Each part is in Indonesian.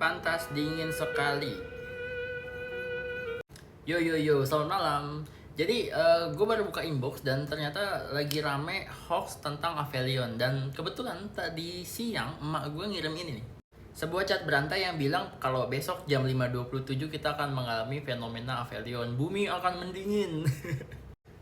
pantas dingin sekali. Yo, selamat malam. Jadi gue baru buka inbox dan ternyata lagi rame hoax tentang Aphelion. Dan kebetulan tadi siang emak gue ngirim ini nih. Sebuah chat berantai yang bilang kalau besok jam 5.27 kita akan mengalami fenomena Aphelion. Bumi akan mendingin.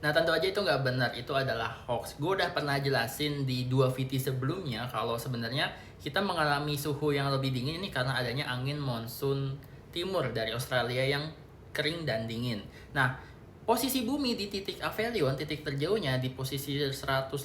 Nah tentu aja itu nggak benar, itu adalah hoax. Gue udah pernah jelasin di 2 VT sebelumnya kalau sebenarnya kita mengalami suhu yang lebih dingin ini karena adanya angin monsun timur dari Australia yang kering dan dingin. Nah, posisi bumi di titik Aphelion, titik terjauhnya di posisi 152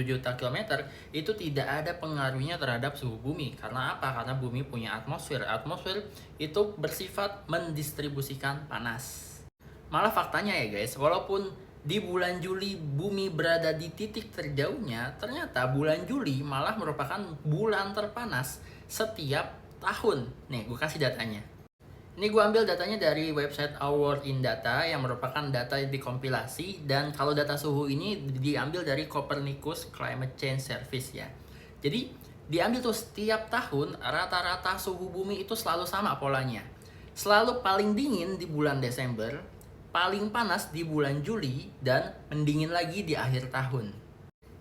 juta kilometer, itu tidak ada pengaruhnya terhadap suhu bumi. Karena apa? Karena bumi punya atmosfer. Atmosfer itu bersifat mendistribusikan panas. Malah faktanya ya guys, walaupun di bulan Juli bumi berada di titik terjauhnya, ternyata bulan Juli malah merupakan bulan terpanas setiap tahun. Nih, gue kasih datanya. Ini gue ambil datanya dari website Our in Data yang merupakan data yang dikompilasi, dan kalau data suhu ini diambil dari Copernicus Climate Change Service ya. Jadi diambil tuh setiap tahun rata-rata suhu bumi itu selalu sama polanya. Selalu paling dingin di bulan Desember, paling panas di bulan Juli, dan mendingin lagi di akhir tahun.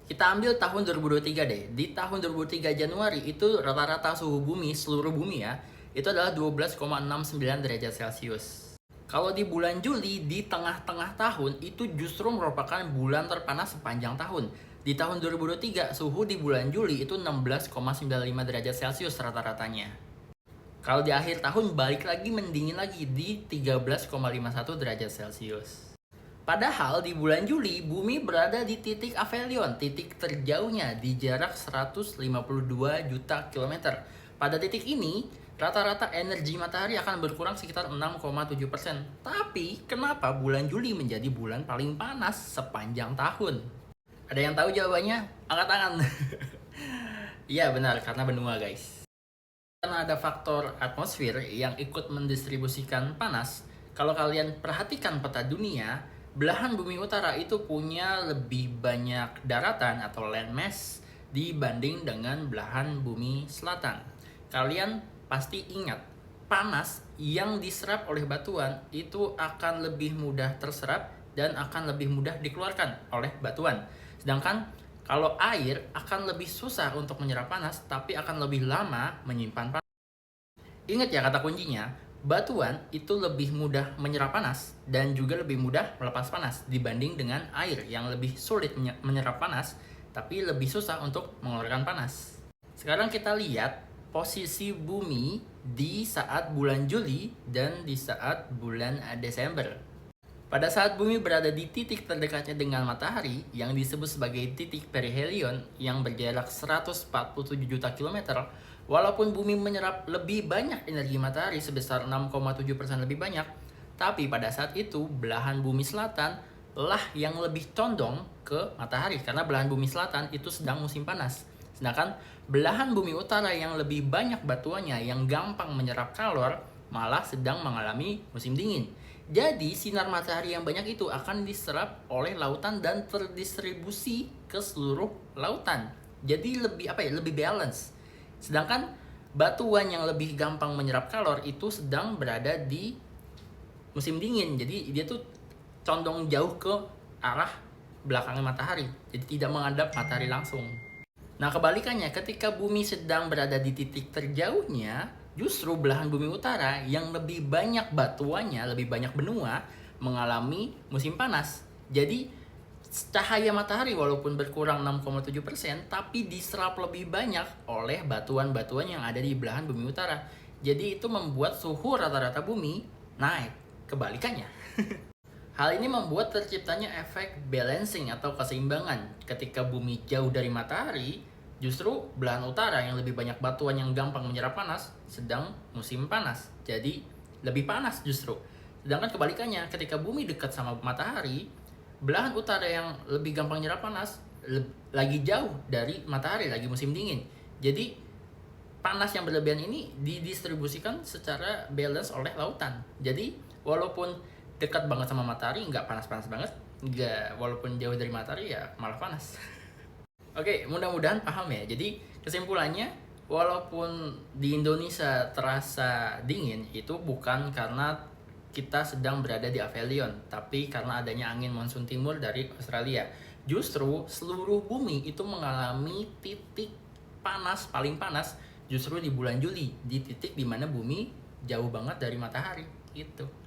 Kita ambil tahun 2023 deh. Di tahun 2023 Januari itu rata-rata suhu bumi, seluruh bumi ya, itu adalah 12,69 derajat Celcius. Kalau di bulan Juli, di tengah-tengah tahun, itu justru merupakan bulan terpanas sepanjang tahun. Di tahun 2023, suhu di bulan Juli itu 16,95 derajat Celcius rata-ratanya. Kalau di akhir tahun balik lagi mendingin lagi di 13,51 derajat Celcius. Padahal di bulan Juli bumi berada di titik Aphelion, titik terjauhnya di jarak 152 juta kilometer. Pada titik ini, rata-rata energi matahari akan berkurang sekitar 6,7%. Tapi kenapa bulan Juli menjadi bulan paling panas sepanjang tahun? Ada yang tahu jawabannya? Angkat tangan. Iya benar, karena benua guys. Karena ada faktor atmosfer yang ikut mendistribusikan panas, kalau kalian perhatikan peta dunia, belahan bumi utara itu punya lebih banyak daratan atau landmass dibanding dengan belahan bumi selatan. Kalian pasti ingat, panas yang diserap oleh batuan itu akan lebih mudah terserap dan akan lebih mudah dikeluarkan oleh batuan. Sedangkan kalau air akan lebih susah untuk menyerap panas, tapi akan lebih lama menyimpan panas. Ingat ya kata kuncinya, batuan itu lebih mudah menyerap panas dan juga lebih mudah melepas panas dibanding dengan air yang lebih sulit menyerap panas, tapi lebih susah untuk mengeluarkan panas. Sekarang kita lihat posisi bumi di saat bulan Juli dan di saat bulan Desember. Pada saat bumi berada di titik terdekatnya dengan matahari yang disebut sebagai titik perihelion yang berjarak 147 juta kilometer, walaupun bumi menyerap lebih banyak energi matahari sebesar 6,7% lebih banyak, tapi pada saat itu belahan bumi selatan lah yang lebih condong ke matahari karena belahan bumi selatan itu sedang musim panas. Sedangkan belahan bumi utara yang lebih banyak batuannya yang gampang menyerap kalor malah sedang mengalami musim dingin. Jadi sinar matahari yang banyak itu akan diserap oleh lautan dan terdistribusi ke seluruh lautan. Jadi lebih balance. Sedangkan batuan yang lebih gampang menyerap kalor itu sedang berada di musim dingin. Jadi dia tuh condong jauh ke arah belakangnya matahari. Jadi tidak menghadap matahari langsung. Nah kebalikannya, ketika bumi sedang berada di titik terjauhnya, justru belahan bumi utara yang lebih banyak batuannya, lebih banyak benua, mengalami musim panas. Jadi cahaya matahari walaupun berkurang 6,7%, tapi diserap lebih banyak oleh batuan-batuan yang ada di belahan bumi utara. Jadi itu membuat suhu rata-rata bumi naik. Kebalikannya. Hal ini membuat terciptanya efek balancing atau keseimbangan. Ketika bumi jauh dari matahari, justru belahan utara yang lebih banyak batuan yang gampang menyerap panas sedang musim panas. Jadi lebih panas justru. Sedangkan kebalikannya, ketika bumi dekat sama matahari, belahan utara yang lebih gampang menyerap panas lagi jauh dari matahari, lagi musim dingin. Jadi panas yang berlebihan ini didistribusikan secara balance oleh lautan. Jadi walaupun dekat banget sama matahari nggak panas-panas banget, nggak, walaupun jauh dari matahari ya malah panas. Oke, mudah-mudahan paham ya. Jadi kesimpulannya, walaupun di Indonesia terasa dingin, itu bukan karena kita sedang berada di Avelion, tapi karena adanya angin monsun timur dari Australia. Justru seluruh bumi itu mengalami titik panas, paling panas justru di bulan Juli, di titik dimana bumi jauh banget dari matahari gitu.